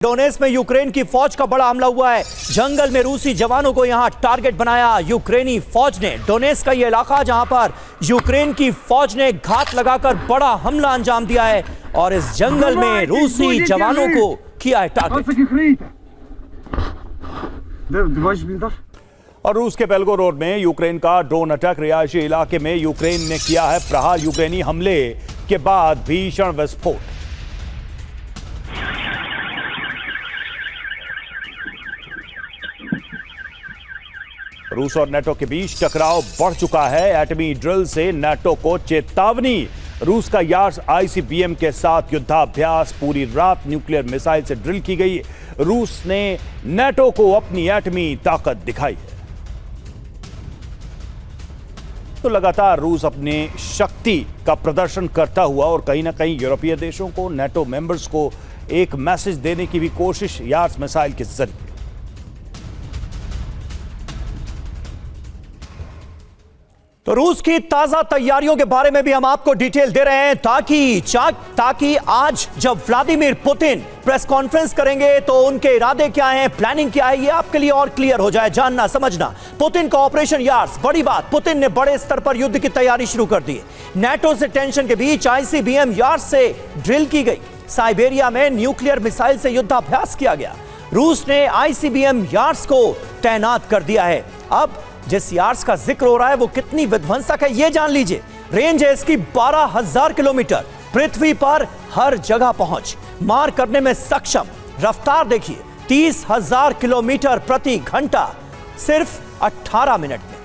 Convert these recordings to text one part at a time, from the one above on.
Donetsk में Ukraine की फौज का बड़ा हमला हुआ है। जंगल में रूसी जवानों को यहां टारगेट बनाया यूक्रेनी फौज ने। डोनेट्स्क का यह इलाका जहां पर यूक्रेन की फौज ने घात लगाकर बड़ा हमला अंजाम दिया है और इस जंगल में रूसी जवानों को किया है टारगेट। और रूस के बेल्गोरोड में यूक्रेन का ड्रोन अटैक। रिहायशी इलाके में यूक्रेन ने किया है प्रहार। यूक्रेनी हमले के बाद भीषण विस्फोट। रूस और नाटो के बीच टकराव बढ़ चुका है। एटमी ड्रिल से नाटो को चेतावनी। रूस का यार्स आईसीबीएम के साथ युद्धाभ्यास। पूरी रात न्यूक्लियर मिसाइल से ड्रिल की गई। रूस ने नाटो को अपनी एटमी ताकत दिखाई है। तो लगातार रूस अपनी शक्ति का प्रदर्शन करता हुआ और कहीं ना कहीं यूरोपीय देशों को, नाटो मेंबर्स को एक मैसेज देने की भी कोशिश यार्स मिसाइल के जरिए। तो रूस की ताजा तैयारियों के बारे में भी हम आपको डिटेल दे रहे हैं ताकि आज जब व्लादिमीर पुतिन प्रेस कॉन्फ्रेंस करेंगे तो उनके इरादे क्या हैं, प्लानिंग क्या है, ये आपके लिए और क्लियर हो जाए, जानना समझना। पुतिन का ऑपरेशन यार्स, बड़ी बात, पुतिन ने बड़े स्तर पर युद्ध की तैयारी शुरू कर दी है। नाटो से टेंशन के बीच आईसीबीएम यार्स से ड्रिल की गई। साइबेरिया में न्यूक्लियर मिसाइल से युद्धाभ्यास किया गया। रूस ने आईसीबीएम यार्स को तैनात कर दिया है। अब जिस यार्स का जिक्र हो रहा है वो कितनी विध्वंसक है ये जान लीजिए। रेंज है इसकी 12,000 किलोमीटर। पृथ्वी पर हर जगह पहुंच, मार करने में सक्षम। रफ्तार देखिए 30,000 किलोमीटर प्रति घंटा सिर्फ 18 मिनट में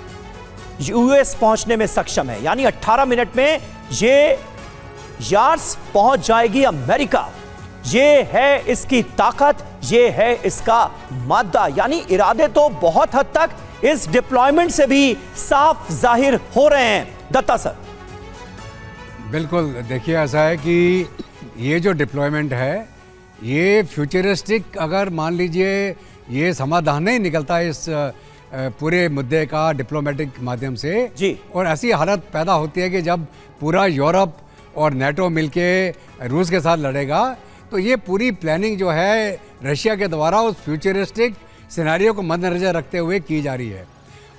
यूएस पहुंचने में सक्षम है। यानी 18 मिनट में ये यार्स पहुंच जाएगी अमेरिका। ये है इसकी ताकत, ये है इसका मादा। यानी इरादे तो बहुत हद तक इस डिप्लॉयमेंट से भी साफ जाहिर हो रहे हैं। दत्ता सर। बिल्कुल, देखिए ऐसा है कि ये जो डिप्लॉयमेंट है ये फ्यूचरिस्टिक, अगर मान लीजिए ये समाधान नहीं निकलता इस पूरे मुद्दे का डिप्लोमेटिक माध्यम से जी, और ऐसी हालत पैदा होती है कि जब पूरा यूरोप और नाटो मिलके रूस के साथ लड़ेगा तो ये पूरी प्लानिंग जो है रशिया के द्वारा उस फ्यूचरिस्टिक सिनेरियो को मद्देनजर रखते हुए की जा रही है।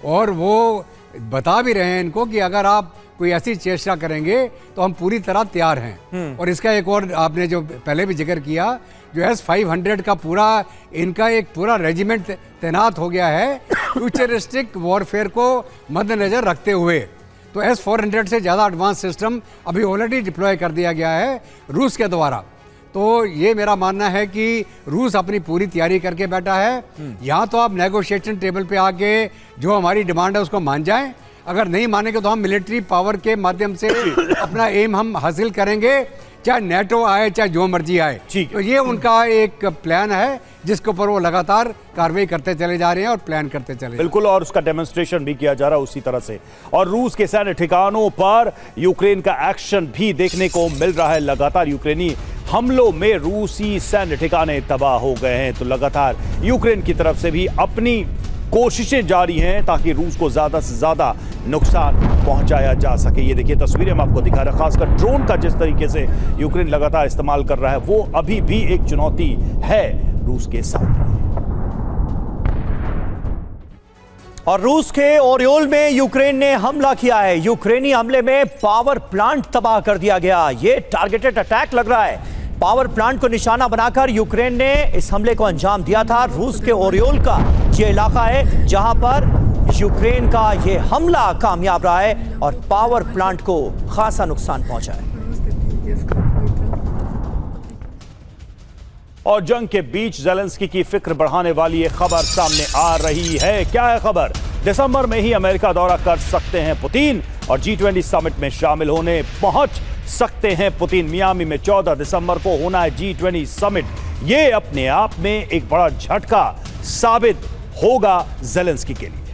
और वो बता भी रहे हैं इनको कि अगर आप कोई ऐसी चेष्टा करेंगे तो हम पूरी तरह तैयार हैं। और इसका एक और आपने जो पहले भी जिक्र किया, जो S-500 का पूरा इनका एक पूरा रेजिमेंट तैनात हो गया है फ्यूचरिस्टिक वॉरफेयर को मद्देनजर रखते हुए। तो S-400 से ज़्यादा एडवांस सिस्टम अभी ऑलरेडी डिप्लॉय कर दिया गया है रूस के द्वारा। तो ये मेरा मानना है कि रूस अपनी पूरी तैयारी करके बैठा है। यहाँ तो आप नेगोशिएशन टेबल पे आके जो हमारी डिमांड है उसको मान जाएं। अगर नहीं मानेंगे तो हम मिलिट्री पावर के माध्यम से अपना एम हम हासिल करेंगे, चाहे नाटो आए चाहे जो मर्जी आए। तो ये उनका एक प्लान है जिसके ऊपर वो लगातार कार्रवाई करते चले जा रहे हैं और प्लान करते चले। बिल्कुल, और उसका डेमोन्स्ट्रेशन भी किया जा रहा है उसी तरह से। और रूस के सैन्य ठिकानों पर यूक्रेन का एक्शन भी देखने को मिल रहा है। लगातार यूक्रेनी हमलों में रूसी सैन्य ठिकाने तबाह हो गए हैं। तो लगातार यूक्रेन की तरफ से भी अपनी कोशिशें जारी हैं ताकि रूस को ज्यादा से ज्यादा नुकसान पहुंचाया जा सके। ये देखिए तस्वीरें हम आपको दिखा रहे हैं। खासकर ड्रोन का जिस तरीके से यूक्रेन लगातार इस्तेमाल कर रहा है वो अभी भी एक चुनौती है रूस के सामने। और रूस के ओरियोल में यूक्रेन ने हमला किया है। यूक्रेनी हमले में पावर प्लांट तबाह कर दिया गया। ये टारगेटेड अटैक लग रहा है। पावर प्लांट को निशाना बनाकर यूक्रेन ने इस हमले को अंजाम दिया था। रूस के ओरियोल का ये इलाका है जहां पर यूक्रेन का ये हमला कामयाब रहा है और पावर प्लांट को खासा नुकसान पहुंचा है। और जंग के बीच ज़ेलेंस्की की फिक्र बढ़ाने वाली एक खबर सामने आ रही है। क्या है खबर? दिसंबर में ही अमेरिका दौरा कर सकते हैं पुतिन और G20 समिट में शामिल होने पहुंच सकते हैं पुतिन। मियामी में 14 दिसंबर को होना है G20 समिट। ये अपने आप में एक बड़ा झटका साबित होगा ज़ेलेंस्की के लिए।